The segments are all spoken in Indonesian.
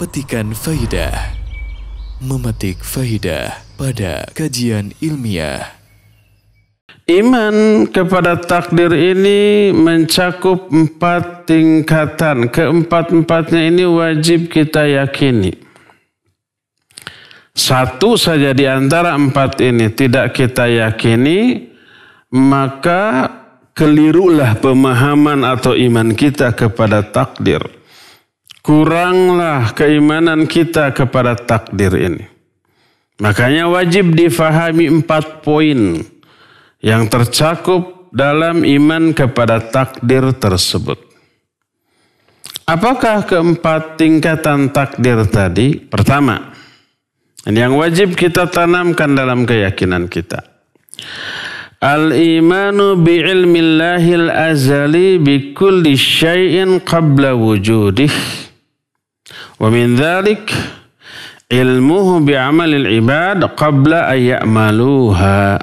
Petikan Faidah. Memetik faidah pada kajian ilmiah. Iman kepada takdir ini mencakup 4 tingkatan. Keempat-empatnya ini wajib kita yakini. Satu saja di antara 4 ini tidak kita yakini, maka kelirulah pemahaman atau iman kita kepada takdir. Kuranglah keimanan kita kepada takdir ini. Makanya wajib difahami 4 poin yang tercakup dalam iman kepada takdir tersebut. Apakah keempat tingkatan takdir tadi? Pertama, yang wajib kita tanamkan dalam keyakinan kita. Al-imanu bi'ilmillahil azali bi kulli syai'in qabla wujudih. Wa min dhalik ilmuhu bi'amalil ibad qabla ayya'maluha.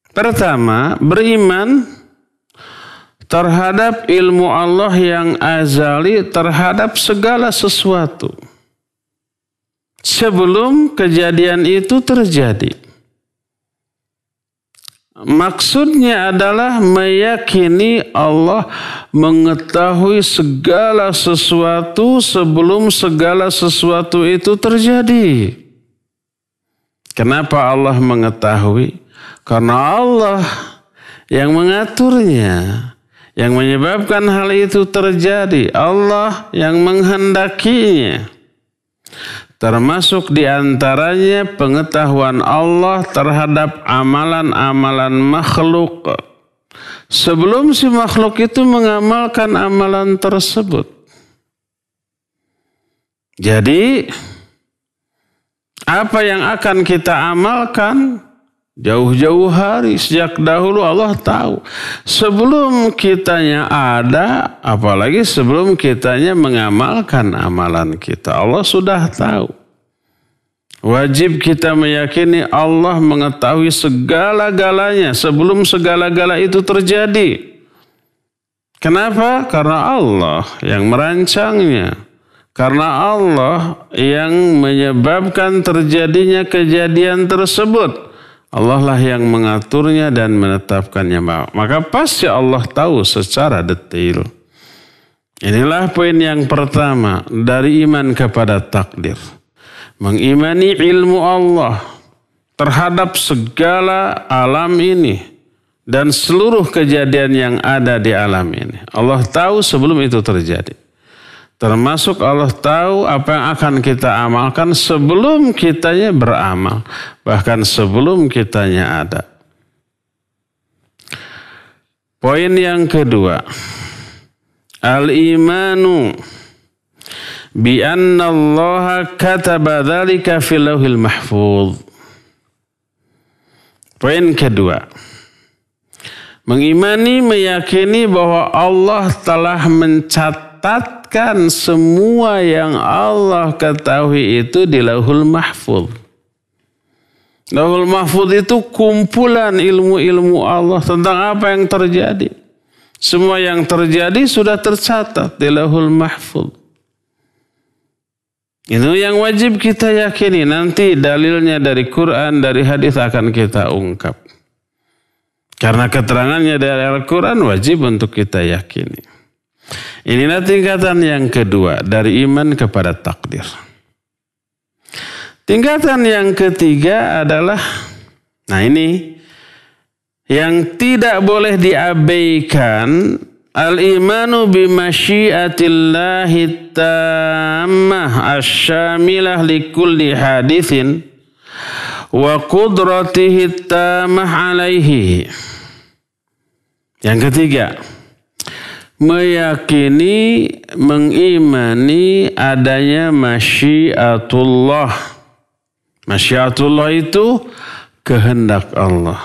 Pertama, beriman terhadap ilmu Allah yang azali terhadap segala sesuatu sebelum kejadian itu terjadi. Maksudnya adalah meyakini Allah mengetahui segala sesuatu sebelum segala sesuatu itu terjadi. Kenapa Allah mengetahui? Karena Allah yang mengaturnya, yang menyebabkan hal itu terjadi. Allah yang menghendakinya. Termasuk diantaranya pengetahuan Allah terhadap amalan-amalan makhluk. Sebelum si makhluk itu mengamalkan amalan tersebut. Jadi, apa yang akan kita amalkan jauh-jauh hari, sejak dahulu Allah tahu. Sebelum kitanya ada, apalagi sebelum kitanya mengamalkan amalan kita, Allah sudah tahu. Wajib kita meyakini Allah mengetahui segala-galanya sebelum segala-gala itu terjadi. Kenapa? Karena Allah yang merancangnya. Karena Allah yang menyebabkan terjadinya kejadian tersebut. Allah lah yang mengaturnya dan menetapkannya. Maka pasti Allah tahu secara detail. Inilah poin yang pertama dari iman kepada takdir. Mengimani ilmu Allah terhadap segala alam ini dan seluruh kejadian yang ada di alam ini. Allah tahu sebelum itu terjadi. Termasuk Allah tahu apa yang akan kita amalkan sebelum kitanya beramal. Bahkan sebelum kitanya ada. Poin yang kedua. Al-imanu bi anna Allah kataba dzalika fil lauhil mahfuz. Poin kedua. Mengimani, meyakini bahwa Allah telah mencatatkan semua yang Allah ketahui itu di Lauhul Mahfuz. Lauhul Mahfuz itu kumpulan ilmu-ilmu Allah tentang apa yang terjadi. Semua yang terjadi sudah tercatat di Lauhul Mahfuz. Itu yang wajib kita yakini. Nanti dalilnya dari Quran, dari hadis akan kita ungkap. Karena keterangannya dari Al-Quran wajib untuk kita yakini. Inilah tingkatan yang kedua dari iman kepada takdir. Tingkatan yang ketiga adalah, nah ini, yang tidak boleh diabaikan, al-imanu bimasyiatillahi tammah asyamilah likulli hadithin wa qudratihi tammah alaihi. Yang ketiga, meyakini, mengimani adanya masyiatullah. Masyiatullah itu kehendak Allah.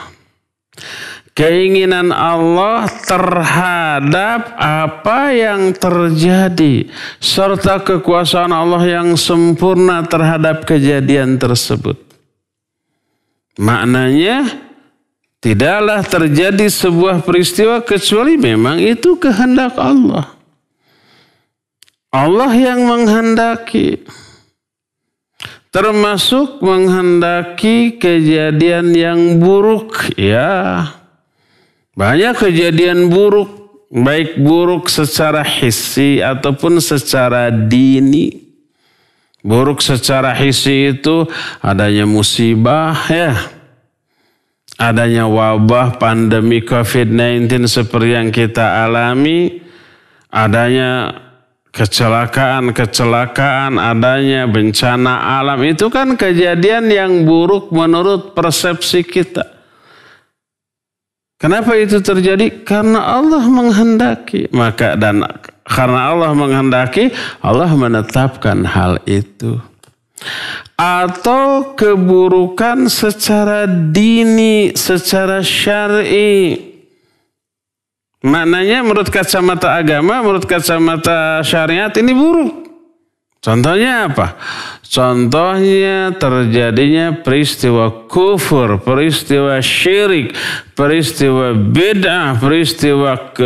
Keinginan Allah terhadap apa yang terjadi. Serta kekuasaan Allah yang sempurna terhadap kejadian tersebut. Maknanya, tidaklah terjadi sebuah peristiwa kecuali memang itu kehendak Allah. Allah yang menghendaki. Termasuk menghendaki kejadian yang buruk. Ya, banyak kejadian buruk. Baik buruk secara hissi ataupun secara dini. Buruk secara hissi itu adanya musibah ya. Adanya wabah pandemi COVID-19 seperti yang kita alami. Adanya kecelakaan, adanya bencana alam. Itu kan kejadian yang buruk menurut persepsi kita. Kenapa itu terjadi? Karena Allah menghendaki. Karena Allah menghendaki, Allah menetapkan hal itu. Atau keburukan secara dini, secara syar'i. Maknanya menurut kacamata agama, menurut kacamata syariat ini buruk. Contohnya apa? Contohnya terjadinya peristiwa kufur, peristiwa syirik, peristiwa bid'ah, peristiwa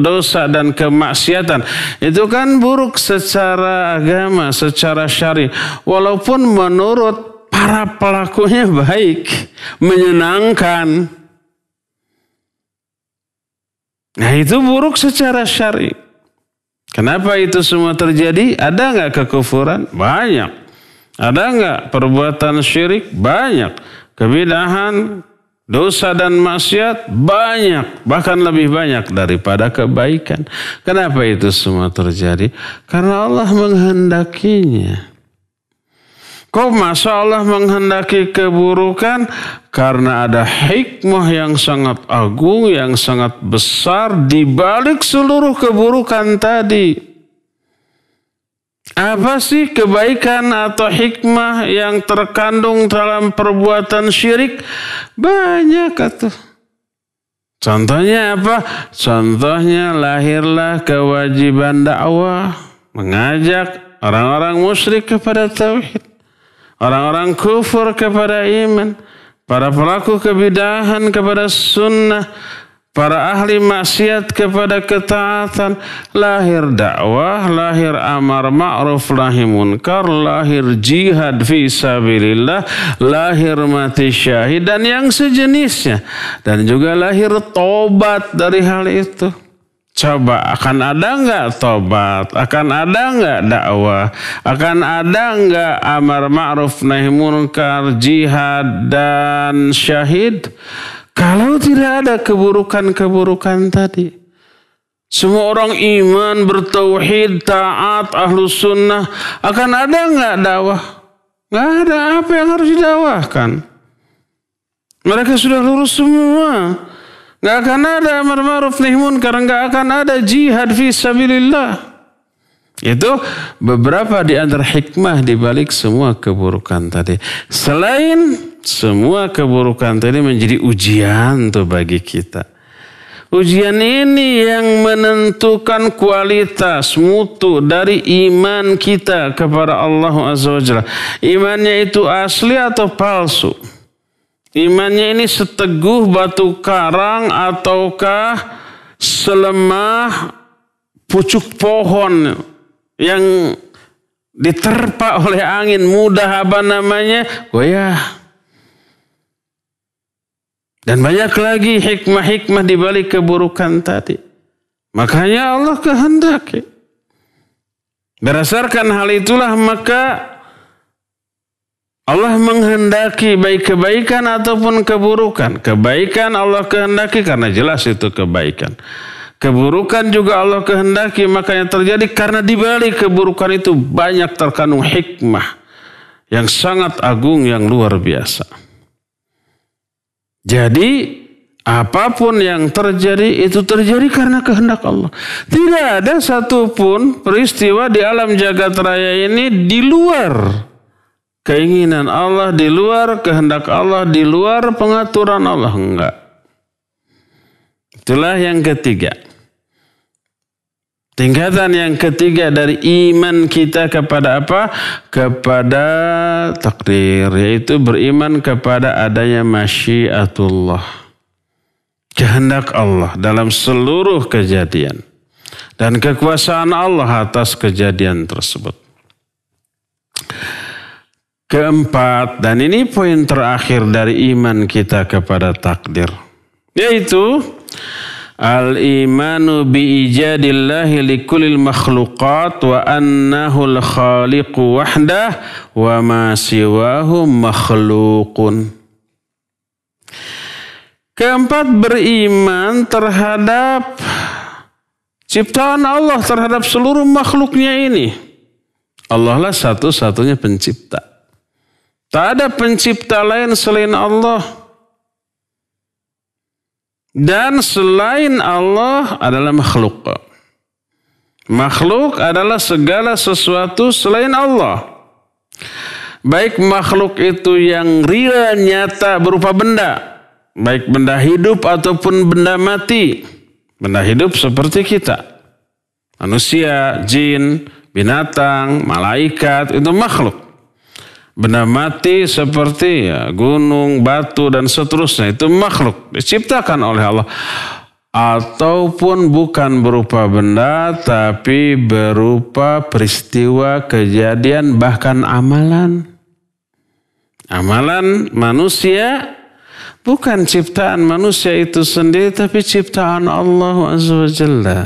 dosa dan kemaksiatan. Itu kan buruk secara agama, secara syari. Walaupun menurut para pelakunya baik, menyenangkan. Nah itu buruk secara syari. Kenapa itu semua terjadi? Ada nggak kekufuran? Banyak. Ada nggak perbuatan syirik? Banyak. Kebid'ahan, dosa dan maksiat? Banyak. Bahkan lebih banyak daripada kebaikan. Kenapa itu semua terjadi? Karena Allah menghendakinya. Kok masa Allah menghendaki keburukan? Karena ada hikmah yang sangat agung, yang sangat besar di balik seluruh keburukan tadi. Apa sih kebaikan atau hikmah yang terkandung dalam perbuatan syirik? Banyak atuh. Contohnya apa? Contohnya lahirlah kewajiban dakwah, mengajak orang-orang musyrik kepada tauhid. Orang-orang kufur kepada iman, para pelaku kebid'ahan kepada sunnah, para ahli maksiat kepada ketaatan. Lahir dakwah, lahir amar ma'ruf nahi munkar, lahir jihad fi sabilillah, lahir mati syahid dan yang sejenisnya. Dan juga lahir tobat dari hal itu. Coba akan ada nggak tobat? Akan ada nggak dakwah? Akan ada nggak amar ma'ruf nahi munkar, jihad dan syahid? Kalau tidak ada keburukan-keburukan tadi. Semua orang iman, bertauhid, taat, ahlus sunnah. Akan ada nggak dakwah? Nggak ada. Apa yang harus didakwahkan? Mereka sudah lurus semua. Nggak akan ada amar ma'ruf nahi munkar, nggak akan ada jihad fi sabilillah. Itu beberapa di antara hikmah di balik semua keburukan tadi. Selain semua keburukan tadi menjadi ujian tuh bagi kita. Ujian ini yang menentukan kualitas mutu dari iman kita kepada Allah Azza wa Jalla. Imannya itu asli atau palsu? Imannya ini seteguh batu karang ataukah selemah pucuk pohon yang diterpa oleh angin mudah goyah. Dan banyak lagi hikmah-hikmah di balik keburukan tadi. Makanya Allah kehendaki. Berdasarkan hal itulah maka Allah menghendaki baik kebaikan ataupun keburukan. Kebaikan Allah kehendaki karena jelas itu kebaikan. Keburukan juga Allah kehendaki, makanya terjadi karena di balik keburukan itu banyak terkandung hikmah yang sangat agung, yang luar biasa. Jadi apapun yang terjadi itu terjadi karena kehendak Allah. Tidak ada satupun peristiwa di alam jagat raya ini di luar keinginan Allah, di luar kehendak Allah, di luar pengaturan Allah. Enggak. Itulah yang ketiga. Tingkatan yang ketiga dari iman kita kepada apa? Kepada takdir. Yaitu beriman kepada adanya masyiatullah. Kehendak Allah dalam seluruh kejadian. dan kekuasaan Allah atas kejadian tersebut. Keempat, dan ini poin terakhir dari iman kita kepada takdir, yaitu al-imanu bi-ijadillahi likulil makhluqat wa annahul khaliqu wahdah wa ma siwahu makhluqun. Keempat, beriman terhadap ciptaan Allah, terhadap seluruh makhluknya ini. Allah lah satu-satunya pencipta. Tak ada pencipta lain selain Allah. Dan selain Allah adalah makhluk. Makhluk adalah segala sesuatu selain Allah. Baik makhluk itu yang real, nyata, berupa benda. Baik benda hidup ataupun benda mati. Benda hidup seperti kita. Manusia, jin, binatang, malaikat, itu makhluk. Benda mati seperti gunung, batu, dan seterusnya, itu makhluk. Diciptakan oleh Allah. Ataupun bukan berupa benda, tapi berupa peristiwa, kejadian, bahkan amalan. Amalan manusia bukan ciptaan manusia itu sendiri, tapi ciptaan Allah Azza wa Jalla.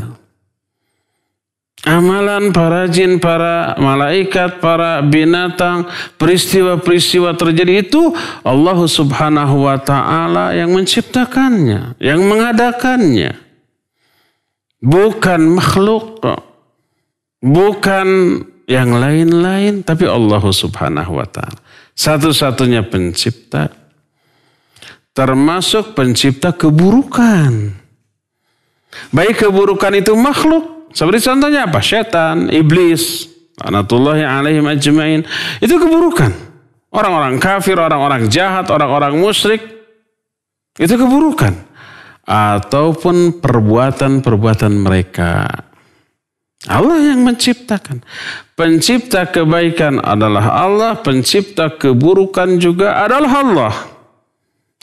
Amalan para jin, para malaikat, para binatang, peristiwa-peristiwa terjadi itu Allah Subhanahu wa Ta'ala yang menciptakannya, yang mengadakannya. Bukan makhluk, bukan yang lain-lain, tapi Allah Subhanahu wa Ta'ala. Satu-satunya pencipta, termasuk pencipta keburukan. Baik keburukan itu makhluk. Seperti contohnya apa? Syaitan, iblis, laknatullahi alaihim ajmain. Itu keburukan. Orang-orang kafir, orang-orang jahat, orang-orang musyrik. Itu keburukan. Ataupun perbuatan-perbuatan mereka. Allah yang menciptakan. Pencipta kebaikan adalah Allah. Pencipta keburukan juga adalah Allah.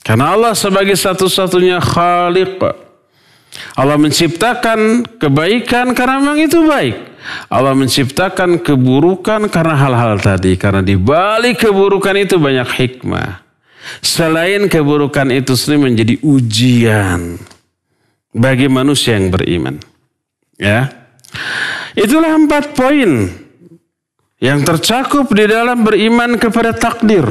Karena Allah sebagai satu-satunya khaliq. Allah menciptakan kebaikan karena memang itu baik. Allah menciptakan keburukan karena hal-hal tadi. Karena di balik keburukan itu banyak hikmah. Selain keburukan itu sendiri menjadi ujian bagi manusia yang beriman. Ya, itulah 4 poin yang tercakup di dalam beriman kepada takdir.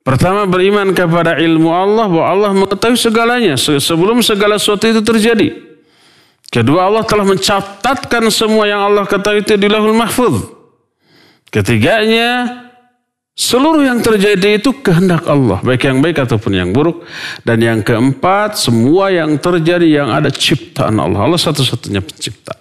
Pertama, beriman kepada ilmu Allah, bahwa Allah mengetahui segalanya sebelum segala sesuatu itu terjadi. Kedua, Allah telah mencatatkan semua yang Allah ketahui itu di Lauhul Mahfuz. Ketiganya, seluruh yang terjadi itu kehendak Allah, baik yang baik ataupun yang buruk. Dan yang keempat, semua yang terjadi yang ada ciptaan Allah. Allah satu-satunya pencipta.